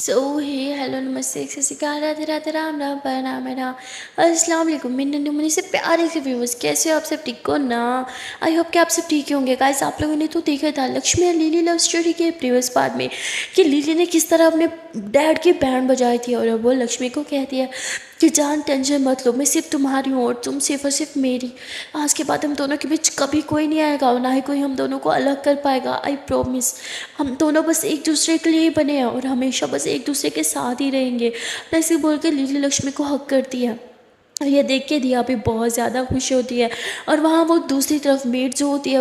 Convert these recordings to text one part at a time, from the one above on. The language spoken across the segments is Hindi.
सो हे हेलो नमस्ते सत श्री अकाल राधे राधे राम राम प्रणाम है राम अस्सलाम वालेकुम मेरे नन्हे मुन्ने से प्यारे से व्यूवर्स, कैसे हो आप सब? ठीक हो ना? आई होप कि आप सब ठीक ही होंगे। गाइस, आप लोगों ने तो देखा था लक्ष्मी और लिली लव स्टोरी के प्रीवियस पार्ट में कि लिली ने किस तरह अपने डैड की बैंड बजाई थी और वो लक्ष्मी को कहती है कि जान टेंशन मत लो, मैं सिर्फ तुम्हारी हूँ और तुम सिर्फ और सिर्फ मेरी। आज के बाद हम दोनों के बीच कभी कोई नहीं आएगा और ना ही कोई हम दोनों को अलग कर पाएगा। I promise. हम दोनों बस एक दूसरे के लिए ही बने हैं और हमेशा बस एक दूसरे के साथ ही रहेंगे। ऐसे बोल के लिली लक्ष्मी को हक करती है। ये देख के दिया भी बहुत ज़्यादा खुश होती है। और वहाँ वो दूसरी तरफ मेड जो होती है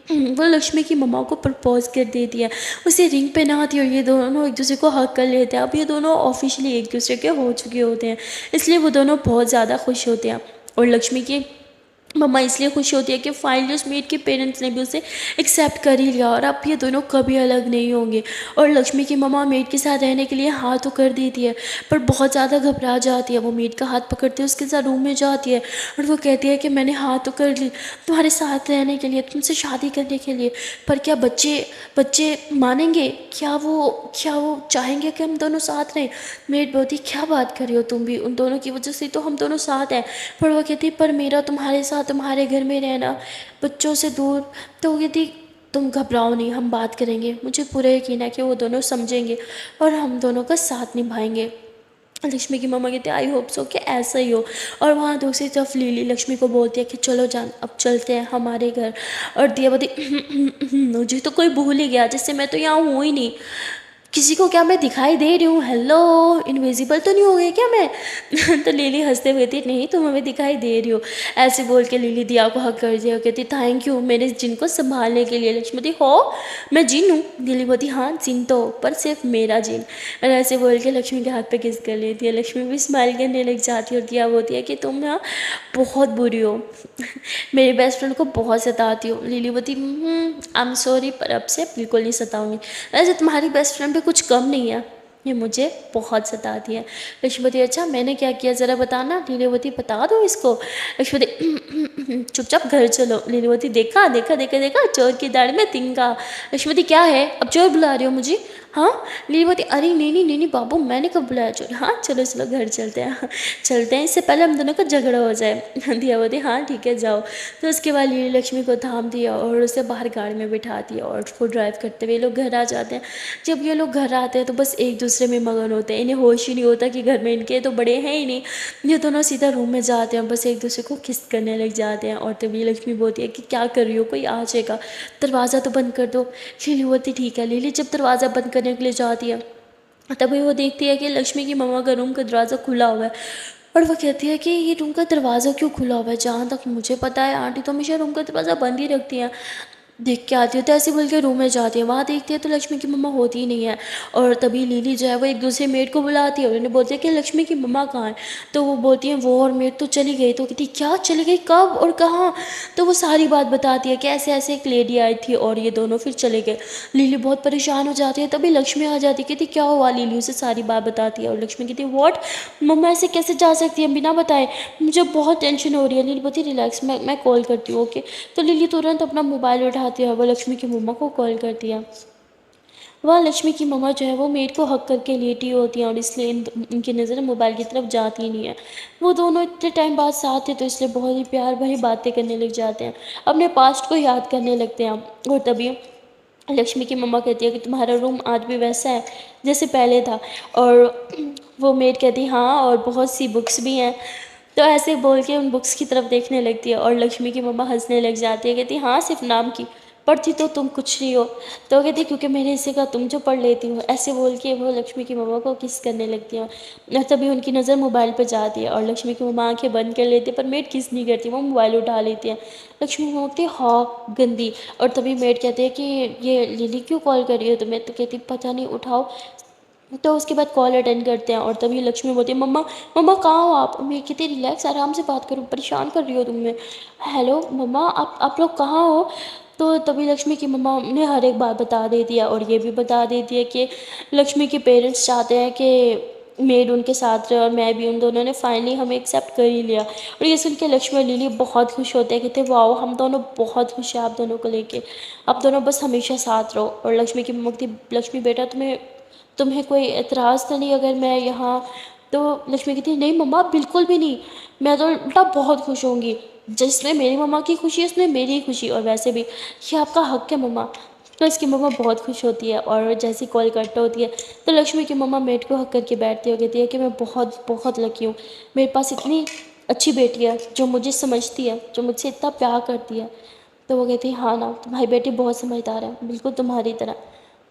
वो लक्ष्मी की मम्मा को प्रपोज कर देती है, उसे रिंग पहनाती है और ये दोनों एक दूसरे को हक कर लेते हैं। अब ये दोनों ऑफिशियली एक दूसरे के हो चुके होते हैं, इसलिए वो दोनों बहुत ज़्यादा खुश होते हैं। और लक्ष्मी की मम्मा इसलिए खुश होती है कि फाइनली उस मेड के पेरेंट्स ने भी उसे एक्सेप्ट कर ही लिया और अब ये दोनों कभी अलग नहीं होंगे। और लक्ष्मी की मम्मा मेड के साथ रहने के लिए हाथ तो कर देती है, पर बहुत ज़्यादा घबरा जाती है। वो मेड का हाथ पकड़ती है, उसके साथ रूम में जाती है और वो कहती है कि मैंने हाथ तो कर ली तुम्हारे साथ रहने के लिए, तुमसे शादी करने के लिए, पर क्या बच्चे बच्चे मानेंगे? क्या वो चाहेंगे कि हम दोनों साथ रहें? मेड बोलती क्या बात कर रही हो तुम भी, उन दोनों की वजह से तो हम दोनों साथ हैं। पर वो कहती पर मेरा तुम्हारे साथ तुम्हारे घर में रहना, बच्चों से दूर। तो वो कहती तुम घबराओ नहीं, हम बात करेंगे, मुझे पूरा यकीन है कि वो दोनों समझेंगे और हम दोनों का साथ निभाएंगे। लक्ष्मी की मम्मा कहती है आई होप सो कि ऐसा ही हो। और वहाँ दूसरी तरफ लिली लक्ष्मी को बोलती है कि चलो जान अब चलते हैं हमारे घर। और दिया बोलती मुझे तो कोई भूल ही गया, जैसे मैं तो यहाँ हूँ ही नहीं। किसी को क्या मैं दिखाई दे रही हूँ? हेलो, इनविजिबल तो नहीं हो गई क्या मैं? तो लिली हंसते हुए थी नहीं तुम हमें दिखाई दे रही हो। ऐसे बोल के लिली दिया को हक कर दिया, कहती थैंक यू मेरे जिन को संभालने के लिए। लक्ष्मी हो मैं जिन हूँ? लिली बोलती हाँ जिन तो, पर सिर्फ मेरा जिन। और ऐसे बोल के लक्ष्मी के हाथ पे किस कर लेती है। लक्ष्मी भी स्माइल करने लग जाती है और दिया बोलती है कि तुम ना बहुत बुरी हो, मेरे बेस्ट फ्रेंड को बहुत सताती हो। लिली बोलती आई एम सॉरी, पर अब से बिल्कुल नहीं सताऊंगी। वैसे तुम्हारी बेस्ट फ्रेंड भी कुछ कम नहीं है, ये मुझे बहुत सताती है। लक्ष्मीपति अच्छा मैंने क्या किया ज़रा बताना। लीलावती बता दो इसको। लक्ष्मीपति चुपचाप घर चलो। लीलावती देखा देखा देखा देखा चोर की दाढ़ी में तिनका। लक्ष्मीपति क्या है, अब चोर बुला रही हो मुझे? हाँ। लीलावती अरे नहीं नहीं नहीं नहीं बाबू, मैंने कब बुलाया चोर? हाँ चलो चलो घर चलते हैं, चलते हैं, इससे पहले हम दोनों का झगड़ा हो जाए। दियावती हाँ ठीक है जाओ। तो उसके बाद लीली लक्ष्मी को थाम दिया और उसे बाहर गाड़ी में बिठा दिया और उसको ड्राइव करते हुए ये लोग घर आ जाते हैं। जब ये लोग घर आते हैं तो बस एक दूसरे में मगन होते हैं, इन्हें होश ही नहीं होता कि घर में इनके तो बड़े हैं ही नहीं। ये दोनों सीधा रूम में जाते हैं, बस एक दूसरे को किस करने लग जाते हैं। और तभी लक्ष्मी बोलती है कि क्या कर रही हो, कोई आ जाएगा, दरवाज़ा तो बंद कर दो। लिली बोलती ठीक है। लिली जब दरवाज़ा बंद करने के लिए जाती है तभी वो देखती है कि लक्ष्मी की मम्मा का रूम का दरवाज़ा खुला हुआ है। और वो कहती है कि ये रूम का दरवाज़ा क्यों खुला हुआ है? जहाँ तक मुझे पता है आंटी तो हमेशा रूम का दरवाज़ा बंद ही रखती हैं। देख के आती है तो ऐसे बोल के रूम में जाती है, वहाँ देखती है तो लक्ष्मी की मम्मा होती ही नहीं है। और तभी लिली जो है वो एक दूसरे मेड को बुलाती है और उन्हें बोलती है कि लक्ष्मी की मम्मा कहाँ है? तो वो बोलती है वो और मेड तो चली गई। तो कहती क्या चली गई, कब और कहाँ? तो वो सारी बात बताती है कि ऐसे ऐसे एक लेडी आई थी और ये दोनों फिर चले गए। लिली बहुत परेशान हो जाती है, तभी लक्ष्मी आ जाती है, कहती क्या हुआ? लिली उसे सारी बात बताती है और लक्ष्मी कहती है व्हाट, मम्मा ऐसे कैसे जा सकती है बिना बताए? मुझे बहुत टेंशन हो रही है। लिली बोलती रिलैक्स, मैं कॉल करती हूँ ओके। तो लिली तुरंत अपना मोबाइल उठाती है, वो लक्ष्मी की मम्मा को कॉल करती है। वह लक्ष्मी की मम्मा जो है वो मेड को हक करके लेटी होती हैं और इसलिए इनकी नज़र मोबाइल की तरफ जाती ही नहीं है। वो दोनों इतने टाइम बाद साथ थे तो इसलिए बहुत ही प्यार भरी बातें करने लग जाते हैं, अपने पास्ट को याद करने लगते हैं। और तभी लक्ष्मी की मम्मा कहती है कि तुम्हारा रूम आज भी वैसा है जैसे पहले था। और वो मेड कहती है हाँ, और बहुत सी बुक्स भी हैं। तो ऐसे बोल के उन बुक्स की तरफ देखने लगती है और लक्ष्मी की मम्मा हंसने लग जाती है, कहती हाँ सिर्फ नाम की, पढ़ती तो तुम कुछ नहीं हो। तो कहती क्योंकि मेरे हिस्से का तुम जो पढ़ लेती हो। ऐसे बोल के वो लक्ष्मी की मम्मा को किस करने लगती है और तभी उनकी नज़र मोबाइल पर जाती है और लक्ष्मी की मम्मा आंखें बंद कर लेती है, पर मेड किस नहीं करती, वो मोबाइल उठा लेती है। लक्ष्मी की मम्मा कहती है हाँ गंदी। और तभी मेड कहते हैं कि ये लिली क्यों कॉल कर रही हो तुम्हें? तो कहती पता नहीं, उठाओ। तो उसके बाद कॉल अटेंड करते हैं और तभी लक्ष्मी बोलती है मम्मा मम्मा कहाँ हो आप? मैं कहती रिलैक्स आराम से बात करो, परेशान कर रही हो तुम मैं। हेलो मम्मा, आप लोग कहाँ हो? तो तभी लक्ष्मी की मम्मा ने हर एक बात बता देती है और ये भी बता देती है कि लक्ष्मी के पेरेंट्स चाहते हैं कि मेड उनके साथ रहे और मैं भी, उन दोनों ने फाइनली हमें एक्सेप्ट कर ही लिया। और ये सुन के लक्ष्मी और लिली बहुत खुश होते हैं, कहते वाओ हम दोनों बहुत खुश हैं आप दोनों को लेके, आप दोनों बस हमेशा साथ रहो। और लक्ष्मी की मम्मा कहती लक्ष्मी बेटा तुम्हें तुम्हें कोई एतराज़ तो नहीं अगर मैं यहाँ। तो लक्ष्मी कहती है नहीं मम्मा बिल्कुल भी नहीं, मैं तो उल्टा बहुत खुश होंगी, जिसमें मेरी मम्मा की खुशी है उसमें मेरी खुशी, और वैसे भी ये आपका हक है मम्मा। तो इसकी मम्मा बहुत खुश होती है, और जैसे ही कॉल कट होती है तो लक्ष्मी की मम्मा मेट को हक करके बैठती है और कहती है कि मैं बहुत बहुत लकी हूँ, मेरे पास इतनी अच्छी बेटी है जो मुझे समझती है, जो मुझसे इतना प्यार करती है। तो वो कहती है हाँ ना, तुम्हारी बेटी बहुत समझदार है, बिल्कुल तुम्हारी तरह।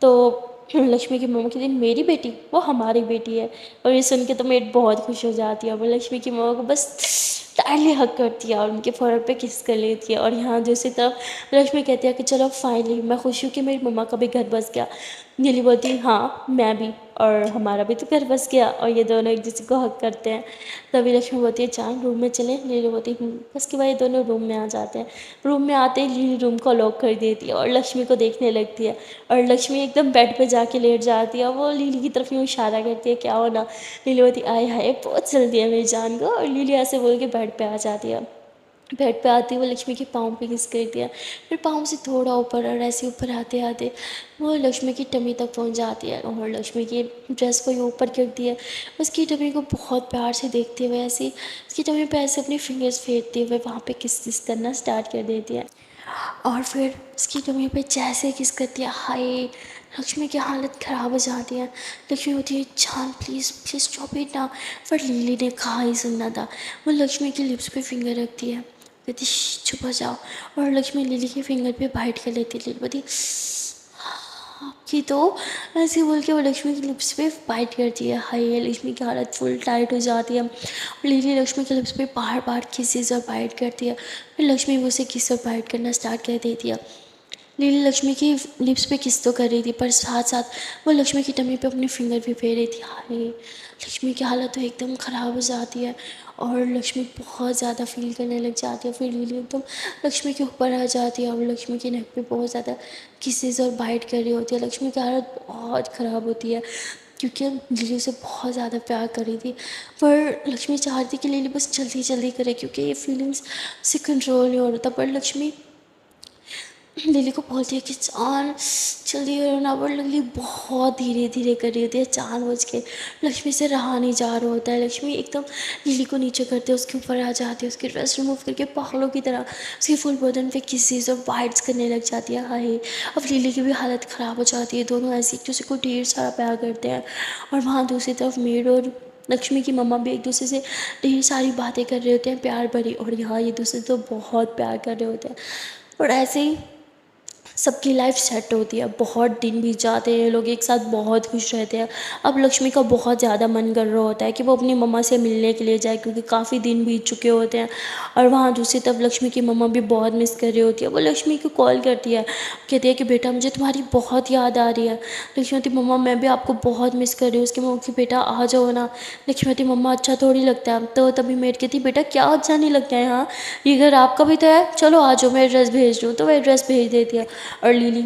तो लक्ष्मी की मम्मा कहती है मेरी बेटी, वो हमारी बेटी है। और ये सुन के तो मेट बहुत खुश हो जाती है, वो लक्ष्मी की मम्मा को बस टाइटली हक करती है और उनके फोrehead पे किस कर लेती है। और यहाँ दूसरी तरफ लक्ष्मी कहती है कि चलो फाइनली मैं खुश हूँ कि मेरी मम्मा का भी घर बस गया। नीली बोलती है हाँ मैं भी, और हमारा भी तो घर बस गया। और ये दोनों एक दूसरे को हक करते हैं। तभी लक्ष्मी बोलती है चांद रूम में चले। नीली बोलती है बस के बाद ये दोनों रूम में आ जाते हैं। रूम में आते ही नीली रूम को लॉक कर देती है और लक्ष्मी को देखने लगती है। और लक्ष्मी एकदम बेड पे जाके लेट जाती है, वो लीली की तरफ यूँ इशारा करती है क्या हो ना। लीली बोलती आए हाय बहुत जल्दी है मेरी जान को, और लीली ऐसे बोल के बेड पे आ जाती है। बेड पे आती है वो लक्ष्मी के पाँव पे किस करती है, फिर पाँव से थोड़ा ऊपर, और ऐसे ऊपर आते आते वो लक्ष्मी की टमी तक पहुंच जाती है और लक्ष्मी की ड्रेस को ये ऊपर करती है। उसकी टमी को बहुत प्यार से देखते हुए ऐसे उसकी टमी पे ऐसे अपनी फिंगर्स फेरते हुए वहाँ पे किस किस करना स्टार्ट कर देती है। और फिर उसकी टमी पे जैसे किस करती है हाय, लक्ष्मी की हालत ख़राब हो जाती है। लक्ष्मी होती है जान प्लीज़ प्लीज़ स्टॉप इट ना। पर लिली ने कहा ही सुनना था। वो लक्ष्मी की लिप्स पे फिंगर रखती है, कहती चुप हो जाओ। और लक्ष्मी लिली के फिंगर पे बाइट कर लेती है। लिली बोलती आपकी तो, ऐसे बोल के वो लक्ष्मी की लिप्स पे बाइट करती है। हाय लक्ष्मी की हालत फुल टाइट हो जाती है। और लिली लक्ष्मी के लिप्स पे बार बार किसेस और बाइट करती है। फिर लक्ष्मी वो उसे किस और बाइट करना स्टार्ट कर देती है। लिली लक्ष्मी की लिप्स पे किस तो कर रही थी, पर साथ साथ वो लक्ष्मी की टमी पे अपनी फिंगर भी फेर रही थी। हाय लक्ष्मी की हालत तो एकदम ख़राब हो जाती है और लक्ष्मी बहुत ज़्यादा फील करने लग जाती है। फिर लिली एकदम लक्ष्मी के ऊपर आ जाती है और लक्ष्मी की नेक पे बहुत ज़्यादा किसेस और बाइट कर रही होती है। लक्ष्मी की हालत बहुत ख़राब होती है क्योंकि लिली उसे बहुत ज़्यादा प्यार कर रही थी, पर लक्ष्मी चाहती कि लिली बस जल्दी जल्दी करे क्योंकि ये फीलिंग्स से कंट्रोल नहीं हो रहा था। पर लक्ष्मी लिली को बोलती है कि चांद जल्दी करो ना, पर लिली बहुत धीरे धीरे कर रही होती है जानबूझ के। लक्ष्मी से रहा नहीं जा रहा होता है। लक्ष्मी एकदम लिली को नीचे करते उसके ऊपर आ जाती है, उसकी ड्रेस रिमूव करके पागलों की तरह उसकी फुल बदन पे किसेस और बाइट्स करने लग जाती है। हाय अब लिली की भी हालत ख़राब हो जाती है। दोनों ऐसे एक दूसरे को ढेर सारा प्यार करते हैं। और वहाँ दूसरी तरफ मेड और लक्ष्मी की मम्मा भी एक दूसरे से ढेर सारी बातें कर रहे होते हैं प्यार भरी, और यहाँ ये दूसरे तो बहुत प्यार कर रहे होते हैं। और ऐसे ही सबकी लाइफ सेट होती है। बहुत दिन बीत जाते हैं, लोग एक साथ बहुत खुश रहते हैं। अब लक्ष्मी का बहुत ज़्यादा मन कर रहा होता है कि वो अपनी मम्मा से मिलने के लिए जाए क्योंकि काफ़ी दिन बीत चुके होते हैं। और वहाँ दूसरी तरफ लक्ष्मी की मम्मा भी बहुत मिस कर रही होती है। वो लक्ष्मी को कॉल करती है, कहती है कि बेटा मुझे तुम्हारी बहुत याद आ रही है। लक्ष्मी होती मम्मा मैं भी आपको बहुत मिस कर रही हूँ। उसकी मम्मा की बेटा आ जाओ ना। लक्ष्मी होती मम्मा अच्छा थोड़ी लगता है। तो तभी मेड कहती बेटा क्या अच्छा नहीं लगता है, हाँ ये घर आपका भी तो है, चलो आ जाओ मैं एड्रेस भेज दूँ। तो वह एड्रेस भेज देती है और लिली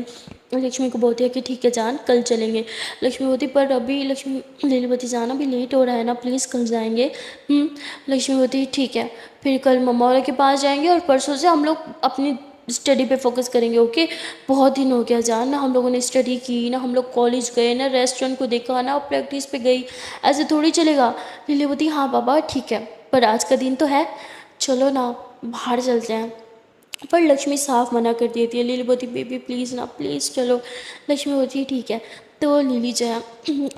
लक्ष्मी को बोलती है कि ठीक है जान कल चलेंगे। लक्ष्मी बोलती पर अभी लक्ष्मी लिली बोलती जान अभी लेट हो रहा है ना प्लीज़ कल जाएंगे। लक्ष्मी बोलती ठीक है, फिर कल मम्मा वाले के पास जाएंगे और परसों से हम लोग अपनी स्टडी पे फोकस करेंगे। ओके बहुत दिन हो गया जान, ना हम लोगों ने स्टडी की, ना हम लोग कॉलेज गए, ना रेस्टोरेंट को देखा, ना प्रैक्टिस पे गई, ऐसे थोड़ी चलेगा। लिली बोलती हाँ बाबा ठीक है पर आज का दिन तो है, चलो ना बाहर चलते हैं। पर लक्ष्मी साफ मना कर देती है। लिली बोलती बेबी प्लीज़ ना प्लीज़ चलो। लक्ष्मी बोलती है ठीक है। तो लिली जो है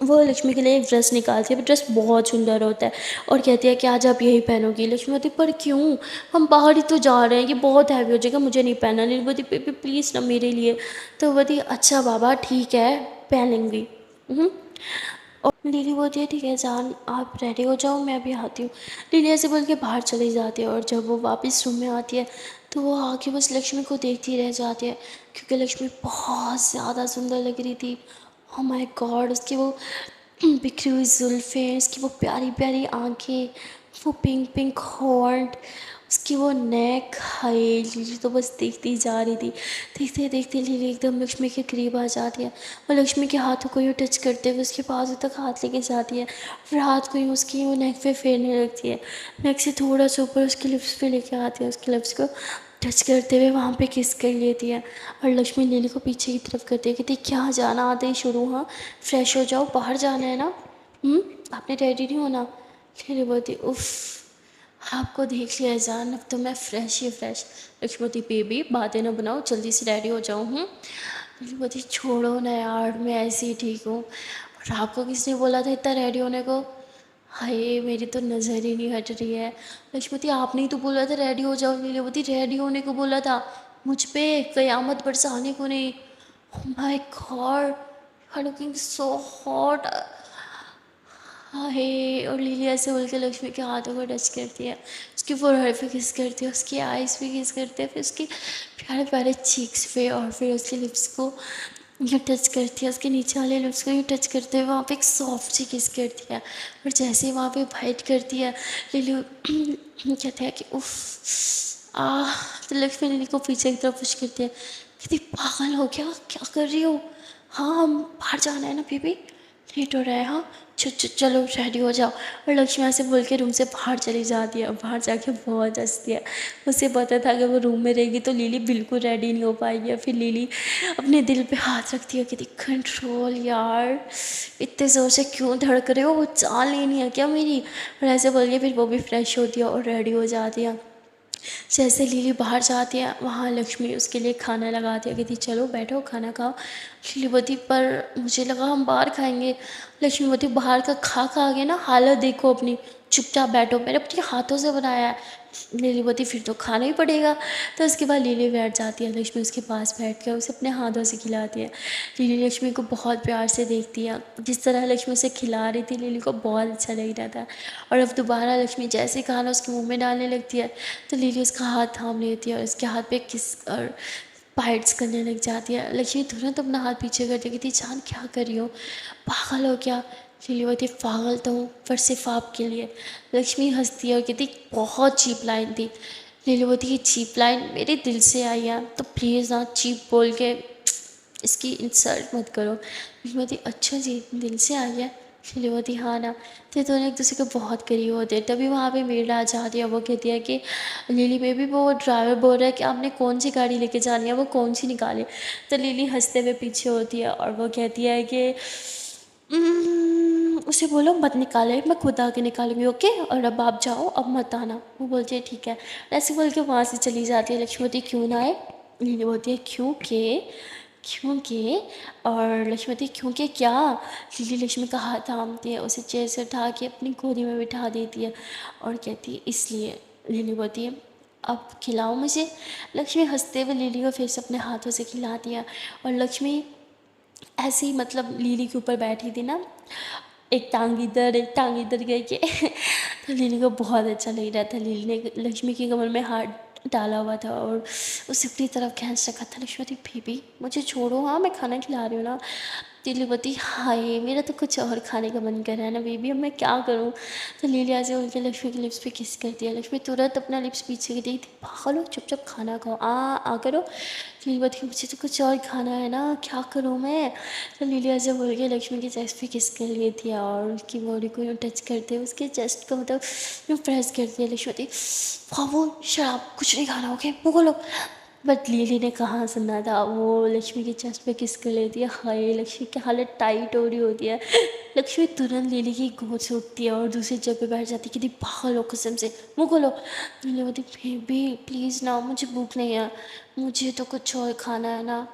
वो लक्ष्मी के लिए एक ड्रेस निकालती है, ड्रेस बहुत सुंदर होता है और कहती है कि आज आप यही पहनोगी। लक्ष्मी बोलती पर क्यों, हम बाहर ही तो जा रहे हैं, ये बहुत हैवी हो जाएगा, मुझे नहीं पहनना। लिली बोलती बेबी प्लीज़ ना मेरे लिए। तो बोलती अच्छा बाबा ठीक है पहन लेंगी। और लिली बोलती है ठीक है जान आप रेडी हो जाओ मैं भी आती हूँ। लिली ऐसे बोल के बाहर चली जाती है और जब वो वापस रूम में आती है तो वो आके बस लक्ष्मी को देखती रह जाती है क्योंकि लक्ष्मी बहुत ज़्यादा सुंदर लग रही थी। ओ माय गॉड उसकी वो बिखरी हुई जुल्फ़ें, उसकी वो प्यारी प्यारी आंखें, वो पिंक पिंक हॉर्न, उसकी वो नेक, हाय लिली तो बस देखती जा रही थी। देखते देखते लिली एकदम लक्ष्मी के करीब आ जाती है और लक्ष्मी के हाथों को यूँ टच करते हुए उसके बाजू तक हाथ लेके जाती है। फिर हाथ को यूँ उसकी वो नेक पे फेरने लगती है। नेक से थोड़ा सा ऊपर उसके लिप्स पे लेके आती है, उसके लिप्स को टच करते हुए वहाँ पे किस कर लेती है। और लक्ष्मी लिली को पीछे की तरफ करती है, कहती क्या जाना आते ही शुरू, हाँ फ्रेश हो जाओ, बाहर जाना है ना। आपने रेडी नहीं होना। लिली बोलती उफ़, आपको देख लिया जान, अब तो मैं फ्रेश ही फ्रेश। लक्ष्मती बेबी बातें ना बनाओ, जल्दी से रेडी हो जाऊँ। लक्ष्मती छोड़ो ना यार, मैं ऐसे ही ठीक हूँ। और आपको किसने बोला था इतना रेडी होने को। हाय मेरी तो नज़र ही नहीं हट रही है। लक्ष्मती आपने ही तो बोला था रेडी हो जाओ, लीलावती रेडी होने को बोला था, मुझ पे कयामत बरसाने को नहीं। My God, you are looking so hot. Hi, और लिली ऐसे बोल के लक्ष्मी के हाथों को टच करती है, उसकी फोरहेड पे किस करती है, उसकी आइज़ पे किस करती है, फिर उसकी प्यारे प्यारे चीक्स पे, और फिर उसके लिप्स को यूँ टच करती है, उसके नीचे वाले लिप्स को यूँ टच करते हुए वहाँ पे एक सॉफ्ट सी किस करती है। और जैसे ही वहाँ पे बाइट करती है, लिली कहते हैं कि उफ आह। तो लक्ष्मी लिली को पीछे की तरफ पुश करती है, कहती पागल हो क्या कर रही हो। हाँ हम बाहर जाना है ना बेबी, लेट हो रहा है। हाँ चलो रेडी हो जाओ। और लक्ष्मी ऐसे बोल के रूम से बाहर चली जाती है, और बाहर जाके बहुत हंसती है। उसे पता था कि वो रूम में रहेगी तो लिली बिल्कुल रेडी नहीं हो पाएगी। और फिर लिली अपने दिल पे हाथ रखती है, कहती कंट्रोल यार, इतने ज़ोर से क्यों धड़क रहे हो, वो जान लेनी है क्या मेरी। और ऐसे बोल के फिर वो भी फ्रेश होती है और रेडी हो जाती है। जैसे लिली बाहर जाती है, वहाँ लक्ष्मी उसके लिए खाना लगाती है, कहती चलो बैठो खाना खाओ। लिली बोलती पर मुझे लगा हम बाहर खाएंगे। लक्ष्मी बोलती बाहर का खा के ना हालत देखो अपनी, चुपचाप बैठो, मैंने अपने हाथों से बनाया है। लिली बोलती फिर तो खाना ही पड़ेगा। तो उसके बाद लिली बैठ जाती है, लक्ष्मी उसके पास बैठ कर उसे अपने हाथों से खिलाती है। लिली लक्ष्मी को बहुत प्यार से देखती है, जिस तरह लक्ष्मी उसे खिला रही थी लिली को बहुत अच्छा लग रहा था। और अब दोबारा लक्ष्मी जैसे ही खाना उसके मुंह में डालने लगती है, तो लिली उसका हाथ थाम लेती है और उसके हाथ पे किस और बाइट्स करने लग जाती है। लक्ष्मी तुरंत अपना हाथ पीछे करती है, कहती जान क्या कर रही हो, पागल हो क्या। लिली बोलती पागल तो हूँ पर सिर्फ आपके लिए। लक्ष्मी हंसती है और कहती बहुत चीप लाइन थी। लिली बोलती ये चीप लाइन मेरे दिल से आई है, तो प्लीज़ ना चीप बोल के इसकी इंसल्ट मत करो। लिली बोलती अच्छा जी दिल से आई है। लिली बोलती हाँ ना। तो दोनों एक दूसरे को बहुत करीब होते हैं। तभी वहाँ पे मेड आ जाती है, वो कहती है कि लिली बेबी वो ड्राइवर बोल रहा है कि आपने कौन सी गाड़ी लेके जानी है, वो कौन सी निकाले। तो लिली हंसते हुए पीछे होती है और वो कहती है कि उसे बोलो मत निकाले, मैं खुद आके निकालूंगी ओके, और अब आप जाओ, अब मत आना। वो बोलती है ठीक है। ऐसे बोल के वहाँ से चली जाती है। लक्ष्मी बोलती क्यों ना आए। लिली बोलती है क्योंकि और लक्ष्मी क्योंकि क्या। लिली लक्ष्मी का हाथ थामती है, उसे चेयर से उठा के अपनी गोदी में बिठा देती है और कहती है इसलिए। लिली बोलती है अब खिलाओ मुझे। लक्ष्मी हंसते हुए लिली को फिर से अपने हाथों से खिलाती है। और लक्ष्मी ऐसे ही मतलब लिली के ऊपर बैठी थी ना, एक टांग इधर गई के तो लिली को बहुत अच्छा लग रहा था। लिली ने लक्ष्मी की कमर में हाथ डाला हुआ था और उसे अपनी तरफ खींच रखा था। लक्ष्मी थी बेबी मुझे छोड़ो, हाँ मैं खाना खिला रही हूँ ना। लिली बोलती हाय मेरा तो कुछ और खाने का मन कर रहा है ना बेबी, अब मैं क्या करूँ। तो लिली ऐसे बोल के लक्ष्मी के लिप्स पे किस कर दिया। लक्ष्मी तुरंत अपना लिप्स पीछे की दी थी, पागल हो चुपचाप खाना खाओ आ करो। लिली बोलती मुझे तो कुछ और खाना है ना, क्या करूँ मैं। तो लिली ऐसे बोल के लक्ष्मी की चेस्ट पे किस कर ली थी और उसकी बॉडी को यूँ टच करते हुए उसके चेस्ट को मतलब यूँ प्रेस करती है। लक्ष्मी बोलती बाबू शराब कुछ नहीं खाना ओके मुँह खोलो। बट लिली ने कहाँ सुनना था, वो लक्ष्मी की चेस्ट पे किस कर लेती है। हाय लक्ष्मी की हालत टाइट हो रही होती है। लक्ष्मी तुरंत लिली की गोद से उठती है और दूसरी जगह पे बैठ जाती है, कि पागल हो कसम से मुँह खोलो। लिली बोलती बेबी प्लीज़ ना मुझे भूख नहीं है, मुझे तो कुछ और खाना है ना।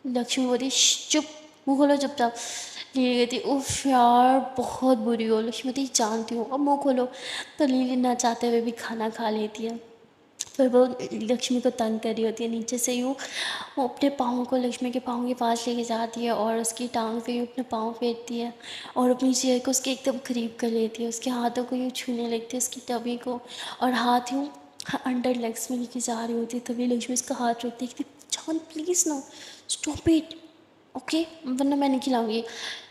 लक्ष्मी बोलती चुप मुँह खोलो चुपचाप। लिली कहती उफ यार बहुत बुरी हो। लक्ष्मी कहती जानती हूँ अब मुँह खोलो। तो लिली ना चाहते हुए भी खाना खा लेती है। फिर वो लक्ष्मी को तंग कर रही होती है नीचे से यूँ, वो अपने पाँव को लक्ष्मी के पाँव के पास लेके जाती है और उसकी टांग पे यूँ अपने पाँव फेरती है और अपनी चेयर को उसके एकदम करीब कर लेती है, उसके हाथों को यूँ छूने लगती है उसकी टबी को, और हाथ यूँ अंडर लेग्स में लेके जा रही होती है। तभी लक्ष्मी उसका हाथ रोकती है कि जान please no stop it okay, वरना मैं नहीं खिलाऊंगी।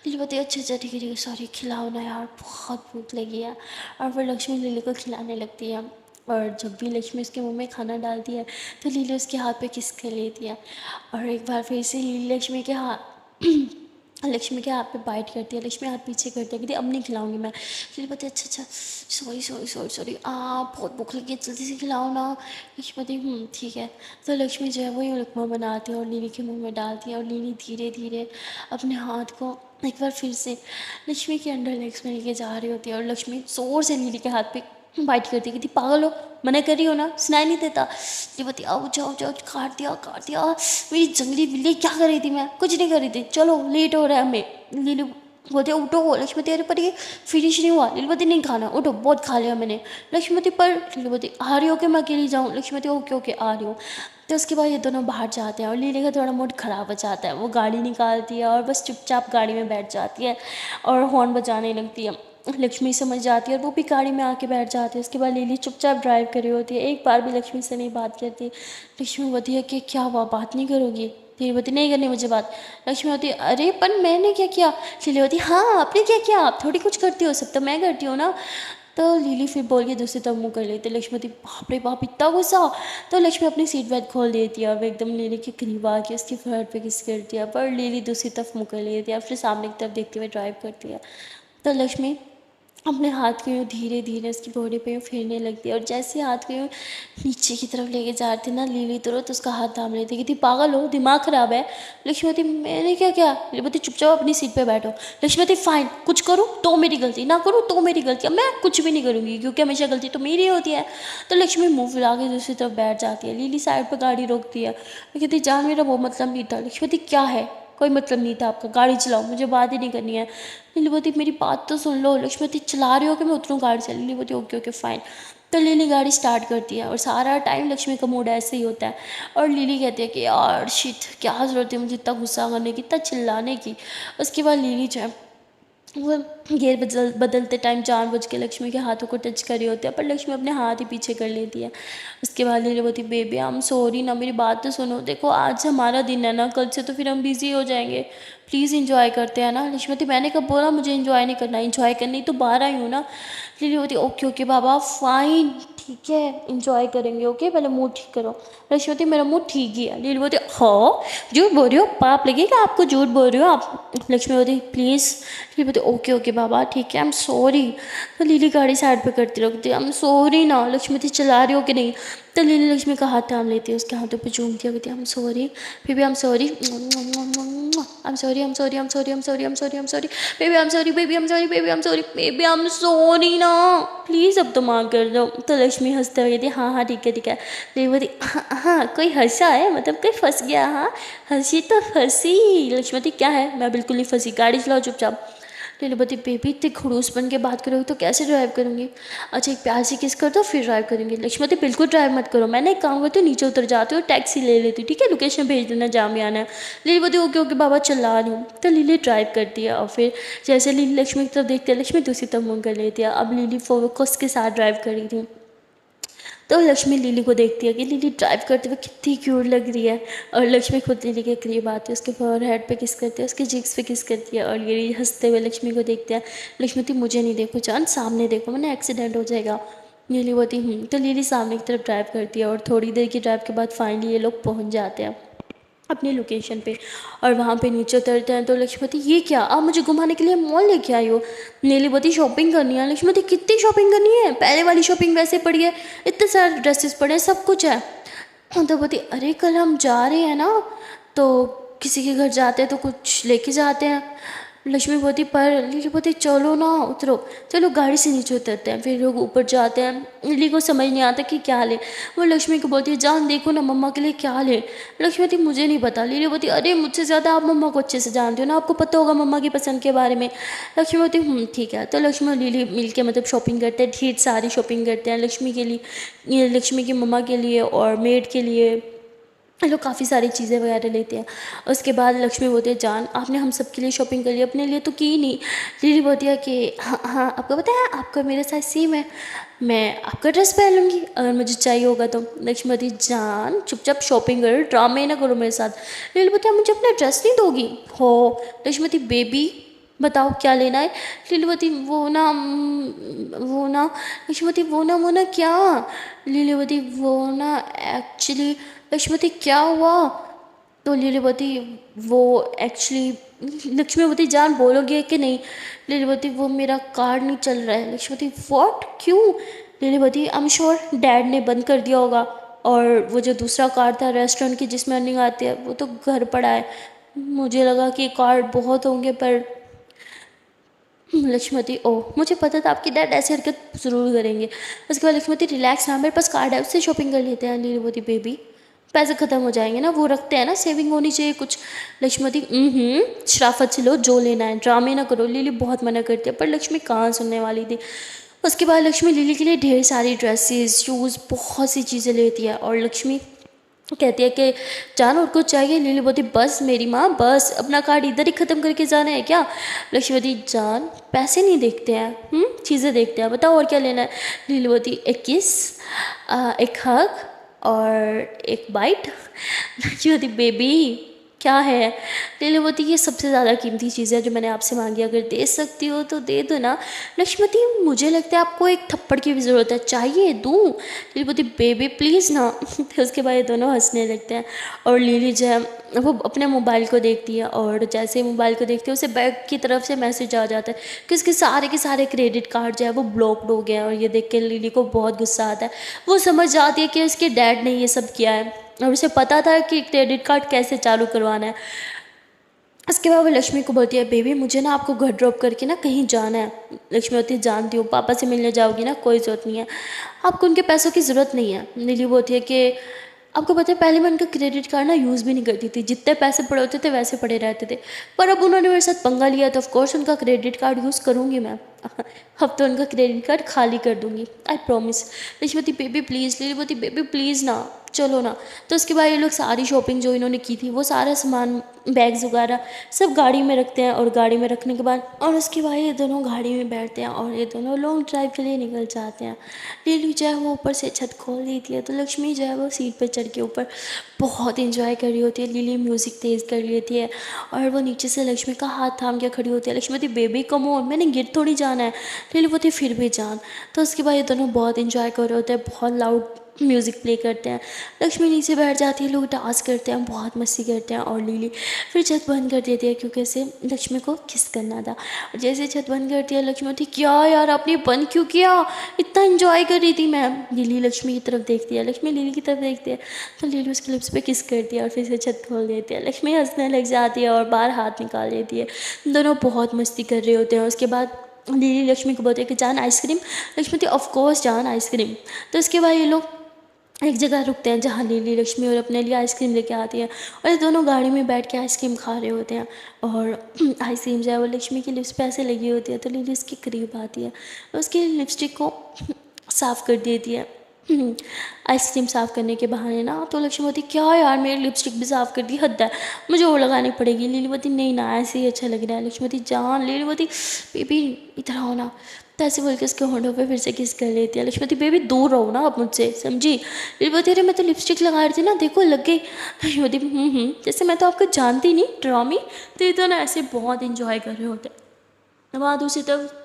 लिली बोलती है अच्छा ठीक है सॉरी खिलाओ ना यार बहुत भूख लगी है। और फिर लक्ष्मी लिली को खिलाने लगती है। और जब भी लक्ष्मी उसके मुंह में खाना डालती है तो लीली उसके हाथ पे किस कर लेती है। और एक बार फिर से लीली लक्ष्मी के हाथ लक्ष्मी के हाथ पे बाइट करती है। लक्ष्मी हाथ पीछे करती है, कहती अब नहीं खिलाऊंगी मैं। लीली बोलती है अच्छा अच्छा, सॉरी सॉरी सॉरी सॉरी, बहुत भूख लगी है, जल्दी से खिलाओ ना। लक्ष्मी बोलती ठीक है। तो लक्ष्मी जो है वही उपमा बनाती है और लीली के मुँह में डालती है और लीली धीरे धीरे अपने हाथ को एक बार फिर से लक्ष्मी के अंडर लेग्स में लेके जा रही होती है और लक्ष्मी जोर से लीली के हाथ पे बाइट करती है कि पागल हो, मना कर रही हो ना, सुनाई नहीं देता। ये बती आओ जाओ जाओ, काट दिया मेरी जंगली बिल्ली, क्या कर रही थी मैं, कुछ नहीं कर रही थी, चलो लेट हो रहा है हमें। लीलू बोलते उठो, लक्ष्मती अरे पर ये फिनिश नहीं हुआ। लीलवती नहीं खाना, उठो बहुत खा लिया मैंने। लक्ष्मती पर लीलवती आ रही हो कि मैं अकेली जाऊँ। लक्ष्मती ओके ओके आ रही हो। तो उसके बाद ये दोनों बाहर जाते हैं और लीली का थोड़ा मूड ख़राब हो जाता है। वो गाड़ी निकालती है और बस चुपचाप गाड़ी में बैठ जाती है और हॉर्न बजाने लगती है। लक्ष्मी समझ जाती है और वो भी गाड़ी में आके बैठ जाती है। उसके बाद लीली चुपचाप ड्राइव कर रही होती है, एक बार भी लक्ष्मी से नहीं बात करती। लक्ष्मी बोलती है कि क्या हुआ, बात नहीं करोगी। लीली बोलती नहीं करनी मुझे बात। लक्ष्मी होती है अरे पर मैंने क्या किया। लीली होती हाँ आपने क्या किया, आप थोड़ी कुछ करती हो, सब तो मैं करती हूँ ना। तो लीली फिर बोल के दूसरी तरफ मुँह कर लेती है। लक्ष्मी होती बाप रे बाप इतना गुस्सा। तो लक्ष्मी अपनी सीट बेल्ट खोल देती है और वो एकदम लीली के करीब आके उसकी फर पे किस करती है, पर लीली दूसरी तरफ मुँह कर लेती है, फिर सामने की तरफ देखते हुए ड्राइव करती है। तो लक्ष्मी अपने हाथ को यूँ धीरे धीरे उसकी बॉडी पे यूँ फेरने लगती है और जैसे हाथ को यूँ नीचे की तरफ लेके जा रही थी ना, लीली तुरंत उसका हाथ थाम लेती है कि पागल हो, दिमाग ख़राब है। लक्ष्मीवती मैंने क्या किया। लीलीवती चुपचाप अपनी सीट पे बैठो। लक्ष्मीवती फाइन, कुछ करूँ तो मेरी गलती, ना करूँ तो मेरी गलती, अब मैं कुछ भी नहीं करूँगी क्योंकि हमेशा गलती तो मेरी होती है। तो लक्ष्मी मुँह फुला के दूसरी तरफ बैठ जाती है। लीली साइड पर गाड़ी रोकती है, कहती जान मेरा वो मतलब नहीं था। लक्ष्मीवती क्या है, कोई मतलब नहीं था आपका, गाड़ी चलाओ, मुझे बात ही नहीं करनी है। लीली बोलती मेरी बात तो सुन लो। लक्ष्मीवती चला रही हो कि मैं उतरूँ गाड़ी से। लीली बोलती ओके ओके फाइन। तो लीली गाड़ी स्टार्ट करती है और सारा टाइम लक्ष्मी का मूड ऐसे ही होता है। और लीली कहती है कि यार शिट, क्या ज़रूरत है मुझे इतना गुस्सा करने की, इतना चिल्लाने की। उसके बाद लीली जो है वो गेयर बदलते टाइम जानबूझ के लक्ष्मी के हाथों को टच कर रही होती है, पर लक्ष्मी अपने हाथ ही पीछे कर लेती है। उसके बाद लीली बोलती बेबी आई एम सॉरी ना, मेरी बात तो सुनो, देखो आज हमारा दिन है ना, कल से तो फिर हम बिज़ी हो जाएंगे, प्लीज़ इंजॉय करते हैं ना। लक्ष्मी मैंने कब बोला मुझे इंजॉय नहीं करना, इंजॉय करनी तो बाहर आई हूँ ना। लीली बोलती ओके ओके बाबा फाइन, ठीक है इंजॉय करेंगे, ओके पहले मूड ठीक करो। लक्ष्मी मेरा मूड ठीक ही है। लीली बोलती हाँ झूठ बोल रही हो, पाप लगेगा आपको, झूठ बोल रही हो आप। लक्ष्मी बोलती प्लीज़। लीली बोलती ओके ओके बाबा ठीक है, आई एम सॉरी। तो लीली गाड़ी साइड पे करती रखती है, आई एम सॉरी ना। लक्ष्मी चला रही हो कि नहीं। तो लीली लक्ष्मी का हाथ थाम लेती है, उसके हाथों पे चूमती है, कहती है I am sorry baby, I am sorry, I am sorry, I am sorry, I am sorry, I am sorry, I am sorry, I am sorry baby, I am sorry baby, I am sorry baby, I am sorry baby, I am sorry ना, प्लीज़ अब तो माफ़ कर दो। तो लक्ष्मी हंसते हुए कहती है हाँ हाँ ठीक है ठीक है। लीली बोलती हाँ हाँ कोई हंसा है, मतलब कोई फंस गया, हाँ हंसी तो फंसी। लक्ष्मी क्या है, मैं बिल्कुल नहीं फंसी, गाड़ी चलाओ चुपचाप। लीली बोलती बेबी इतने खड़ूस बन के बात करोगे तो कैसे ड्राइव करूँगी। अच्छा एक प्यार से किस कर दो फिर ड्राइव करेंगे। लक्ष्मी बिल्कुल ड्राइव मत करो, मैंने एक काम करती हूँ नीचे उतर जाती हूँ, टैक्सी ले लेती हूँ, ठीक है लोकेशन भेज देना जहाँ भी आना है। लीली बोलती ओके ओके बाबा चला रही हूँ। तो लीली ड्राइव करती है और फिर जैसे लीली लक्ष्मी की तरफ देखती है, लक्ष्मी दूसरी तरफ मुँह कर लेती है। अब लीली फोकस के साथ ड्राइव कर रही थी। तो लक्ष्मी लीली को देखती है कि लीली ड्राइव करते हुए कितनी क्यूट लग रही है। और लक्ष्मी खुद लीली के करीब आती है, उसके फोरहेड पे किस करती है, उसके चिक्स पे किस करती है। और लीली हंसते हुए लक्ष्मी को देखती है। लक्ष्मी बोलती मुझे नहीं देखो जान, सामने देखो वरना एक्सीडेंट हो जाएगा। लीली बोलती तो लीली सामने की तरफ ड्राइव करती है और थोड़ी देर की ड्राइव के बाद फाइनली ये लोग पहुँच जाते हैं अपनी लोकेशन पे। और वहाँ पे नीचे उतरते हैं तो लक्ष्मीवती ये क्या, आप मुझे घुमाने के लिए मॉल लेके आई हो। नीलीवती शॉपिंग करनी है। लक्ष्मीवती कितनी शॉपिंग करनी है, पहले वाली शॉपिंग वैसे पड़ी है, इतने सारे ड्रेसेस पड़े हैं, सब कुछ है। तो बोलती अरे कल हम जा रहे हैं ना, तो किसी के घर जाते हैं तो कुछ लेके जाते हैं। लक्ष्मी बोलती पर लीली बोलती चलो ना उतरो, चलो गाड़ी से नीचे उतरते हैं। फिर लोग ऊपर जाते हैं। लीली को समझ नहीं आता कि क्या ले। वो लक्ष्मी को बोलती है जान देखो ना मम्मा के लिए क्या ले। लक्ष्मी बोलती मुझे नहीं पता। लीली बोलती अरे मुझसे ज़्यादा आप मम्मा को अच्छे से जानते हो ना, आपको पता होगा मम्मा की पसंद के बारे में। लक्ष्मी बोलती ठीक है। तो लक्ष्मी और लीली मिल के मतलब शॉपिंग करते हैं, ढेर सारी शॉपिंग करते हैं लक्ष्मी के लिए, लक्ष्मी की मम्मा के लिए और मेड के लिए। लोग काफ़ी सारी चीज़ें वगैरह लेते हैं। उसके बाद लक्ष्मी बोलती है जान आपने हम सब के लिए शॉपिंग कर ली, अपने लिए तो की नहीं। लीली बोलती है कि हाँ हाँ आपको पता है आपका मेरे साथ सेम है, मैं आपका ड्रेस पहन लूँगी अगर मुझे चाहिए होगा तो। लक्ष्मी बोलती जान चुपचाप शॉपिंग करो, ड्रामे ना करो मेरे साथ। लीली बोलती है मुझे अपना ड्रेस नहीं दोगी हो। लक्ष्मी बोलती बेबी बताओ क्या लेना है। लीलावती वो ना लक्ष्मीवती वो ना क्या। लीलावती वो ना एक्चुअली लक्ष्मीवती क्या हुआ। तो लीलावती वो एक्चुअली लक्ष्मीवती जान बोलोगे कि नहीं। लीलावती वो मेरा कार्ड नहीं चल रहा है। लक्ष्मीवती व्हाट क्यों। Leelavati I am sure dad ने बंद कर दिया होगा। और वो जो दूसरा कार्ड था रेस्टोरेंट की जिसमें अर्निंग आती है वो तो घर पड़ा है। मुझे लगा कि कार्ड बहुत होंगे पर लक्ष्मती ओह मुझे पता था आपकी डैड ऐसी हरकत ज़रूर करेंगे। उसके बाद लक्ष्मती रिलैक्स ना मेरे पास कार्ड है उससे शॉपिंग कर लेते हैं। लीलावती बेबी पैसे ख़त्म हो जाएंगे ना वो रखते हैं ना सेविंग होनी चाहिए कुछ। लक्ष्मती शराफत से लो जो लेना है ड्रामे ना करो। लिली बहुत मना करती है पर लक्ष्मी कहाँ सुनने वाली थी। उसके बाद लक्ष्मी लिली के लिए ढेर सारी ड्रेसेस शूज़ बहुत सी चीज़ें लेती है और लक्ष्मी कहती है कि जान और कुछ चाहिए। लिली बोलती बस मेरी माँ बस अपना कार्ड इधर ही ख़त्म करके जाना है क्या। लक्ष्मीवती जान पैसे नहीं देखते हैं चीज़ें देखते हैं बताओ और क्या लेना है। लिली बोलती एक किस एक हग और एक बाइट। लक्ष्मीवती बेबी क्या है। लिली बोलती ये सबसे ज़्यादा कीमती चीज़ है जो मैंने आपसे मांगी अगर दे सकती हो तो दे दो ना। लक्ष्मीवती मुझे लगता है आपको एक थप्पड़ की भी ज़रूरत है चाहिए दूँ। लिली बोलती बेबी प्लीज़ ना। फिर उसके बाद ये दोनों हंसने लगते हैं और लिली जो है वो अपने मोबाइल को देखती है और जैसे ही मोबाइल को देखती है उसे बैंक की तरफ से मैसेज आ जाता है कि उसके सारे के सारे क्रेडिट कार्ड जो है वो ब्लॉक्ड हो गए हैं। और ये देख के लिली को बहुत गुस्सा आता है। वो समझ जाती है कि उसके डैड ने ये सब किया है और उसे पता था कि क्रेडिट कार्ड कैसे चालू करवाना है। उसके बाद वो लक्ष्मी को बोलती है बेबी मुझे ना आपको घर ड्रॉप करके ना कहीं जाना है। लक्ष्मी बोलती है जानती हूँ पापा से मिलने जाओगी ना कोई ज़रूरत नहीं है आपको उनके पैसों की ज़रूरत नहीं है। नीली बोलती है कि आपको पता है पहले मैं उनका क्रेडिट कार्ड ना यूज़ भी नहीं करती थी जितने पैसे पड़े होते थे वैसे पड़े रहते थे पर अब उन्होंने मेरे साथ पंगा लिया तो ऑफकोर्स उनका क्रेडिट कार्ड यूज़ करूँगी मैं। अब तो उनका क्रेडिट कार्ड खाली कर दूँगी आई प्रॉमिस। लक्ष्मी बोलती बेबी प्लीज़। लिली बोलती बेबी प्लीज़ ना चलो ना। तो उसके बाद ये लोग सारी शॉपिंग जो इन्होंने की थी वो सारा सामान बैग्स वगैरह सब गाड़ी में रखते हैं और गाड़ी में रखने के बाद और उसके बाद ये दोनों गाड़ी में बैठते हैं और ये दोनों लॉन्ग ड्राइव के लिए निकल जाते हैं। लीलू जो है वो ऊपर से छत खोल देती है तो लक्ष्मी जो है वो सीट पर चढ़ के ऊपर बहुत इंजॉय कर रही होती है। लिली म्यूज़िक तेज़ कर लेती है और वो नीचे से लक्ष्मी का हाथ थाम के खड़ी होती है। लक्ष्मी बोलती बेबी कम ऑन मैंने गिर थोड़ी जाना है। लिली बोलती फिर भी जान। तो उसके बाद ये दोनों बहुत इंजॉय कर रहे होते हैं बहुत लाउड म्यूज़िक प्ले करते हैं। लक्ष्मी नीचे बैठ जाती है लोग डांस करते हैं बहुत मस्ती करते हैं और लिली फिर छत बंद कर देती है क्योंकि इसे लक्ष्मी को किस करना था। और जैसे छत बंद करती है लक्ष्मी होती क्या यार आपने बंद क्यों किया इतना इंजॉय कर रही थी मैं। लिली लक्ष्मी की तरफ देखती है लक्ष्मी लिली की तरफ देखती है तो लिली उसके लिप्स पे किस करती है और फिर से छत खोल देती है। लक्ष्मी हंसने लग जाती है और बाहर हाथ निकाल देती है। दोनों बहुत मस्ती कर रहे होते हैं। उसके बाद लिली लक्ष्मी को बोलती है कि जान आइसक्रीम। लक्ष्मी ऑफ कोर्स जान आइसक्रीम। तो उसके बाद ये लोग एक जगह रुकते हैं जहाँ लिली लक्ष्मी और अपने लिए आइसक्रीम लेके आती है और ये दोनों गाड़ी में बैठ के आइसक्रीम खा रहे होते हैं। और आइसक्रीम जो है वो लक्ष्मी की लिप्स पे ऐसे लगी होती है तो लिली उसके करीब आती है और उसकी लिपस्टिक को साफ़ कर देती है। आइसक्रीम साफ़ करने के बहाने ना तो लक्ष्मी बोलती क्या यार मेरी लिपस्टिक भी साफ़ कर दी हद है मुझे और लगानी पड़ेगी। लिली बोलती नहीं ना ऐसे ही अच्छा लग रहा है। लक्ष्मी बोलती जान। लिली बोलती बेबी इधर आओ ना। तो ऐसे बोल के उसके होंठों पे फिर से किस कर लेती है। लक्ष्मी बोलती बेबी दूर रहो ना आप मुझसे समझी। लिली बोलती अरे मैं तो लिपस्टिक लगा रही थी ना देखो लग गई। लक्ष्मी बोलती जैसे मैं तो आपको जानती नहीं ड्रामी। तो ये तो ना ऐसे बहुत इंजॉय कर रहे होते हैं। वहाँ दूसरी तरफ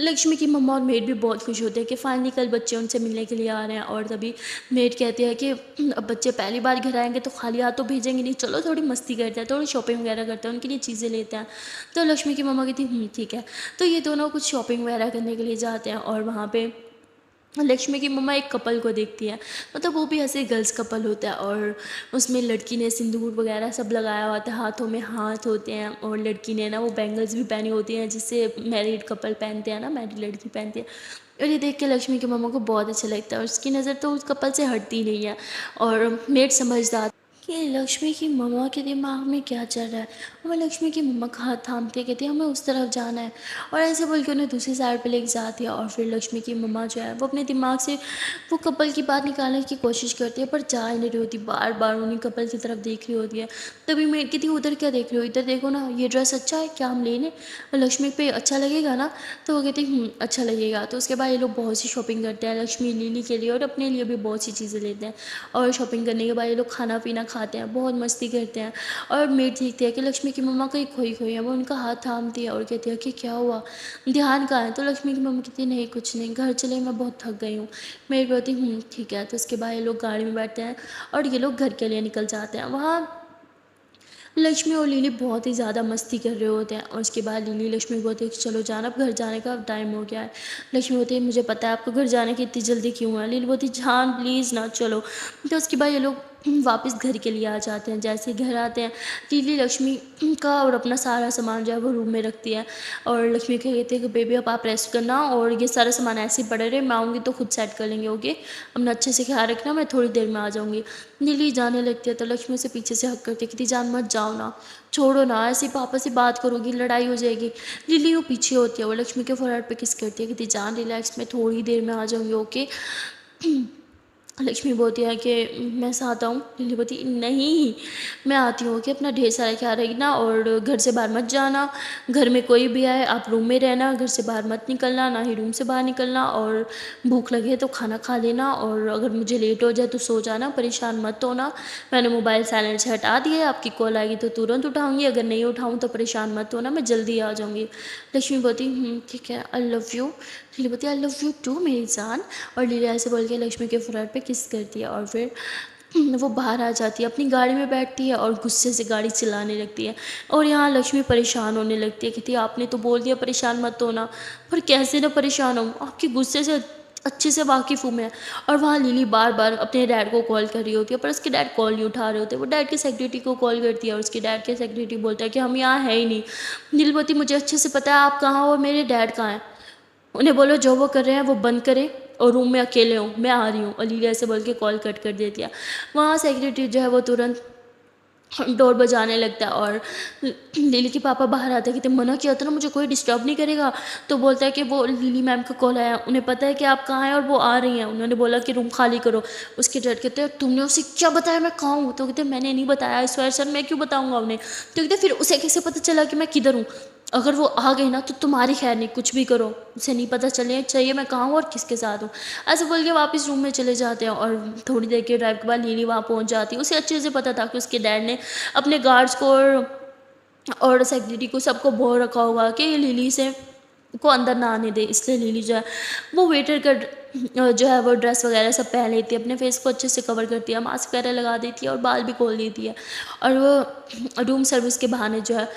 लक्ष्मी की मम्मा और मेड भी बहुत खुश होते हैं कि फाइनली कल बच्चे उनसे मिलने के लिए आ रहे हैं। और तभी मेड कहती है कि अब बच्चे पहली बार घर आएंगे तो खाली हाथ तो भेजेंगे नहीं चलो थोड़ी मस्ती करते हैं थोड़ी शॉपिंग वगैरह करते हैं उनके लिए चीज़ें लेते हैं। तो लक्ष्मी की मम्मा कहती ठीक है। तो ये दोनों कुछ शॉपिंग वगैरह करने के लिए जाते हैं और वहाँ पे लक्ष्मी की मम्मा एक कपल को देखती है मतलब वो भी ऐसे गर्ल्स कपल होता है और उसमें लड़की ने सिंदूर वगैरह सब लगाया होता है हाथों में हाथ होते हैं और लड़की ने ना वो बैंगल्स भी पहनी होती हैं जिससे मैरिड कपल पहनते हैं ना मैरिड लड़की पहनती है। और ये देख के लक्ष्मी की मम्मा को बहुत अच्छा लगता है और उसकी नज़र तो उस कपल से हटती नहीं है। और मेड समझदार कि लक्ष्मी की मम्मा के दिमाग में क्या चल रहा है। वो लक्ष्मी की मम्मा का हाथ थामते कहती है हमें उस तरफ जाना है और ऐसे बोल के उन्हें दूसरी साइड पे लेके जाती है। और फिर लक्ष्मी की मम्मा जो है वो अपने दिमाग से वो कपल की बात निकालने की कोशिश करती है पर जा ही नहीं रही होती बार बार उन्हीं कपल की तरफ देख रही होती है। तभी मैं कहती हूँ उधर क्या देख रही हो इधर देखो ना ये ड्रेस अच्छा है क्या हम लेने लक्ष्मी पे अच्छा लगेगा ना। तो वो कहती अच्छा लगेगा। तो उसके बाद ये लोग बहुत सी शॉपिंग करते हैं लक्ष्मी लिली के लिए और अपने लिए भी बहुत सी चीज़ें लेते हैं। और शॉपिंग करने के बाद ये लोग खाना पीना खाते हैं, बहुत मस्ती करते हैं। और मेड देखती है कि लक्ष्मी की मम्मा कहीं खोई खोई है, वो उनका हाथ थामती है और कहती है कि क्या हुआ, ध्यान कहाँ है। तो लक्ष्मी की मम्मा कहती है नहीं कुछ नहीं, घर चले, मैं बहुत थक गई हूँ। मेड बोलती ठीक है। तो उसके बाद ये लोग गाड़ी में बैठते हैं और ये लोग घर के लिए निकल जाते हैं। वहाँ लक्ष्मी और लिली बहुत ही ज़्यादा मस्ती कर रहे होते हैं और उसके बाद लिली लक्ष्मी को बोलती है कि चलो जाना, अब घर जाने का टाइम हो गया है। लक्ष्मी बोलती है मुझे पता है आपको घर जाने की इतनी जल्दी क्यों है। लिली बोलती है जान प्लीज़ ना चलो। तो उसके बाद ये लोग वापस घर के लिए आ जाते हैं। जैसे ही घर आते हैं लिली लक्ष्मी का और अपना सारा सामान जो है वो रूम में रखती है और लक्ष्मी को कहती है कि बेबी अब आप रेस्ट करना और ये सारा सामान ऐसे ही पड़े रहे, मैं आऊँगी तो खुद सेट कर लेंगे, ओके, अपना अच्छे से ख्याल रखना, मैं थोड़ी देर में आ जाऊँगी। लिली जाने लगती है तो लक्ष्मी से पीछे से हक करती है कि जान मत जाओ ना, छोड़ो ना, ऐसे ही पापा से बात करोगी लड़ाई हो जाएगी। लिली वो पीछे होती है, वो लक्ष्मी के फोrehead पे किस करती है कि जान रिलैक्स, मैं थोड़ी देर में आ जाऊँगी, ओके। लक्ष्मी बोलती है कि मैं साथ आऊँ। लिली बोलती नहीं, मैं आती हूँ कि अपना ढेर सारा ख्याल रखना और घर से बाहर मत जाना, घर में कोई भी आए आप रूम में रहना, घर से बाहर मत निकलना, ना ही रूम से बाहर निकलना, और भूख लगे तो खाना खा लेना और अगर मुझे लेट हो जाए तो सो जाना, परेशान मत होना। मैंने मोबाइल साइलेंट से हटा दिया है, आपकी कॉल आएगी तो तुरंत उठाऊँगी, अगर नहीं उठाऊँ तो परेशान मत होना, मैं जल्दी आ जाऊँगी। लक्ष्मी बोलती ठीक है, आई लव यू। लिली बोलती आई लव यू टू मेरी जान। और लीला ऐसे बोल के लक्ष्मी के फोrehead पे किस करती है और फिर वो बाहर आ जाती है, अपनी गाड़ी में बैठती है और गुस्से से गाड़ी चलाने लगती है। और यहाँ लक्ष्मी परेशान होने लगती है, कहती है आपने तो बोल दिया परेशान मत होना, पर कैसे ना परेशान हूँ, आपके गुस्से से अच्छे से वाकिफ़ हूँ मैं। और वहाँ लिली बार बार अपने डैड को कॉल कर रही होती है पर उसके डैड कॉल नहीं उठा रहे होते। वो डैड के सेक्रेटरी को कॉल करती है और उसके डैड के सेक्रेटरी बोलता है कि हम यहाँ है ही नहीं। नील बोलती मुझे अच्छे से पता है आप कहाँ हो और मेरे डैड कहाँ हैं, उन्हें बोलो जो वो कर रहे हैं वो बंद करें और रूम में अकेले हूँ, मैं आ रही हूँ। और लीला ऐसे बोल के कॉल कट कर देती है। वहाँ सेक्रेटरी जो है वो तुरंत डोर बजाने लगता है और लिली के पापा बाहर आते हैं, कहते मना किया था ना मुझे कोई डिस्टर्ब नहीं करेगा। तो बोलता है कि वो लिली मैम का कॉल आया, उन्हें पता है कि आप कहाँ हैं और वो आ रही हैं, उन्होंने बोला कि रूम खाली करो। उसके डैड कहते हैं तुमने उसे क्या बताया मैं कहाँ हूँ। तो कहते मैंने नहीं बताया, इस बार सर मैं क्यों बताऊँगा उन्हें। तो कहते फिर उसे कैसे पता चला कि मैं किधर हूँ, अगर वो आ गई ना तो तुम्हारी खैर नहीं, कुछ भी करो उसे नहीं पता चले चाहिए मैं कहाँ हूँ और किसके साथ हूँ। ऐसे बोल के वापस रूम में चले जाते हैं और थोड़ी देर के ड्राइव के बाद लिली वहाँ पहुँच जाती है। उसे अच्छे से पता था कि उसके डैड ने अपने गार्ड्स को और सेक्रेटरी को सबको बोल रखा होगा कि ये लिली से को अंदर ना आने दे, इसलिए लिली जो है वो वेटर का जो है वो ड्रेस वगैरह सब पहन लेती है, अपने फेस को अच्छे से कवर करती है, मास्क वगैरह लगा देती है और बाल भी खोल देती है। और वो रूम सर्विस के बहाने जो है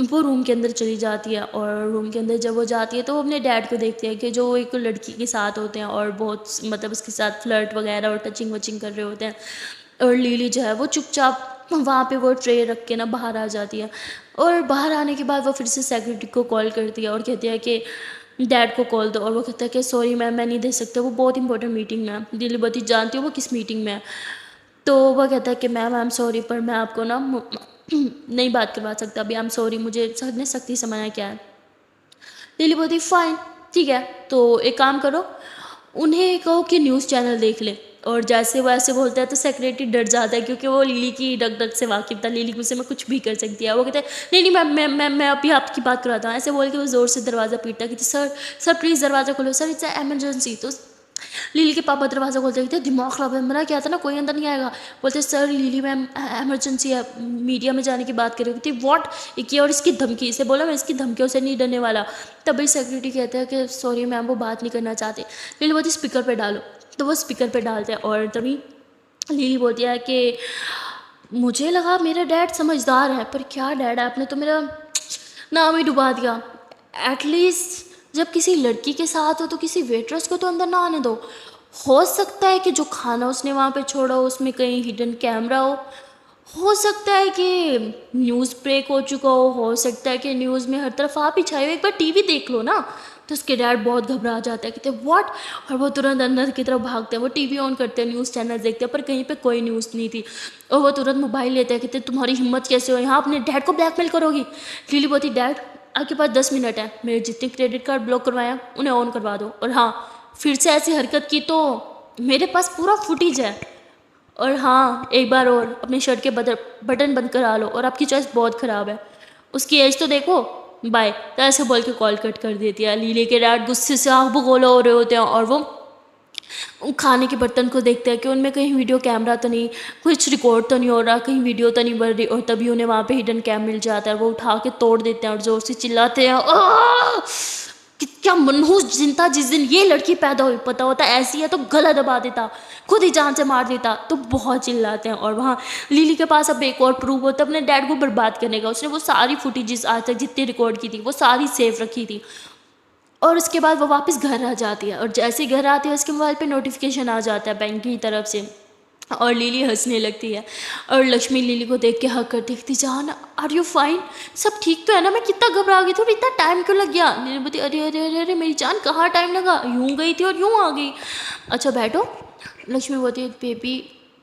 वो रूम के अंदर चली जाती है। और रूम के अंदर जब वो जाती है तो वो अपने डैड को देखती है कि जो एक लड़की के साथ होते हैं और बहुत मतलब उसके साथ फ्लर्ट वगैरह और टचिंग वचिंग कर रहे होते हैं। और लिली जो है वो चुपचाप वहाँ पे वो ट्रे रख के ना बाहर आ जाती है। और बाहर आने के बाद वो फिर से सेक्रेटरी को कॉल करती है और कहती है कि डैड को कॉल दो। और वो कहता है कि सॉरी मैम मैं नहीं दे सकता, वो बहुत इंपॉर्टेंट मीटिंग में है। लिली बहुत जानती हो वो किस मीटिंग में है। तो वह कहता है कि मैम आई एम सॉरी पर मैं आपको ना नहीं बात करवा सकता अभी, आई एम सॉरी, मुझे सर ने सख्ती से मना किया है। लिली बोलती फाइन ठीक है, तो एक काम करो उन्हें कहो कि न्यूज़ चैनल देख ले। और जैसे वो ऐसे बोलता है तो सेक्रेटरी डर जाता है क्योंकि वो लिली की डग डग से वाकिफ था, लिली गुस्से में कुछ भी कर सकती है। वो कहता है नहीं नहीं मैं अभी आपकी बात कराता हूँ, ऐसे बोल के वो ज़ोर से दरवाज़ा पीटता है कि सर प्लीज़ दरवाज़ा खोलो सर, इट्स एमरजेंसी। तो लिली के पापा दरवाज़ा खोलते कहते दिमाग खराब है, मना क्या था ना कोई अंदर नहीं आएगा। बोलते सर लिली मैम एमरजेंसी है, मीडिया में जाने की बात कर रही थी। वॉट एक और इसकी धमकी, इसे बोला मैं इसकी धमकियों से नहीं डरने वाला। तभी सेक्रेटरी कहते हैं कि सॉरी मैम वो बात नहीं करना चाहते। लिली बोलती स्पीकर पर डालो, तो वो स्पीकर पर डालते हैं। और तभी लिली बोलती है कि मुझे लगा मेरा डैड समझदार है, पर क्या डैड है, आपने तो मेरा नाम ही डुबा दिया। एटलीस्ट जब किसी लड़की के साथ हो तो किसी वेट्रेस को तो अंदर ना आने दो। हो सकता है कि जो खाना उसने वहाँ पे छोड़ा हो उसमें कहीं हिडन कैमरा हो सकता है कि न्यूज़ ब्रेक हो चुका हो सकता है कि न्यूज़ में हर तरफ आप ही छाए हो, एक बार टीवी देख लो ना। तो उसके डैड बहुत घबरा जाता है, कहते व्हाट, और वो तुरंत अंदर की तरफ भागते हैं, वो टीवी ऑन करते हैं, न्यूज़ चैनल देखते हैं, पर कहीं पे कोई न्यूज़ नहीं थी। और वो तुरंत मोबाइल लेते हैं, कहते तुम्हारी हिम्मत कैसे हो यहाँ अपने डैड को ब्लैकमेल करोगी। लिली बोलती डैड आपके पास 10 मिनट है, मेरे जितने क्रेडिट कार्ड ब्लॉक करवाया उन्हें ऑन करवा दो, और हाँ फिर से ऐसी हरकत की तो मेरे पास पूरा फुटेज है, और हाँ एक बार और अपने शर्ट के बटन बंद करा लो, और आपकी चॉइस बहुत ख़राब है, उसकी एज तो देखो, बाय। तो ऐसे बोल के कॉल कट कर देती है। लीले के डैड गुस्से से आँख बगोला हो रहे होते हैं और वो खाने के बर्तन को देखते हैं कि उनमें कहीं वीडियो कैमरा तो नहीं, कुछ रिकॉर्ड तो नहीं हो रहा, कहीं वीडियो तो नहीं बन रही, और तभी उन्हें वहाँ पे हिडन कैम मिल जाता है। वो उठा के तोड़ देते हैं और ज़ोर से चिल्लाते हैं, आह! कि क्या मनहूस जिन था, जिस दिन ये लड़की पैदा हुई पता होता ऐसी है तो गला दबा देता, खुद ही जान से मार देता। तो बहुत चिल्लाते हैं। और वहाँ लिली के पास अब एक और प्रूफ होता है अपने डैड को बर्बाद करने का। उसने वो सारी फुटेजेस आज तक जितनी रिकॉर्ड की थी वो सारी सेव रखी थी। और उसके बाद वो वापस घर आ जाती है, और जैसे ही घर आती है उसके मोबाइल पे नोटिफिकेशन आ जाता है बैंक की तरफ से, और लिली हंसने लगती है। और लक्ष्मी लिली को देख के हक कर देखती, जान आर यू फाइन, सब ठीक तो है ना, मैं कितना घबरा गई थी और इतना टाइम क्यों लग गया। लिली बोलती, अरे अरे अरे अरे मेरी जान कहाँ टाइम लगा, यूँ गई थी और यूँ आ गई। अच्छा बैठो। लक्ष्मी बोलती, बेबी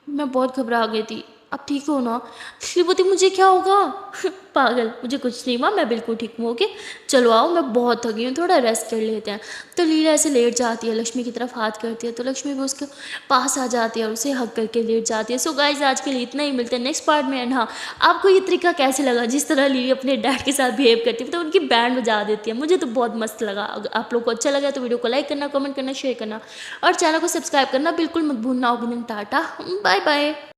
मैं बहुत घबरा गई थी, अब ठीक हो ना। लिली बोलती, मुझे क्या होगा पागल, मुझे कुछ नहीं हुआ, मैं बिल्कुल ठीक हूँ। ओके चलो आओ, मैं बहुत थकी हूँ, थोड़ा रेस्ट कर लेते हैं। तो लीला ऐसे लेट जाती है, लक्ष्मी की तरफ हाथ करती है, तो लक्ष्मी भी उसके पास आ जाती है और उसे हक करके लेट जाती है। सो गाइज आज के लिए इतना ही, मिलते हैं नेक्स्ट पार्ट में। एंड हाँ, आपको ये तरीका कैसे लगा जिस तरह लीली अपने डैड के साथ बिहेव करती है, तो उनकी बैंड बजा देती है, मुझे तो बहुत मस्त लगा। अगर आप लोग को अच्छा लगा तो वीडियो को लाइक करना, कमेंट करना, शेयर करना और चैनल को सब्सक्राइब करना बिल्कुल मत भूलना। Tata, bye bye.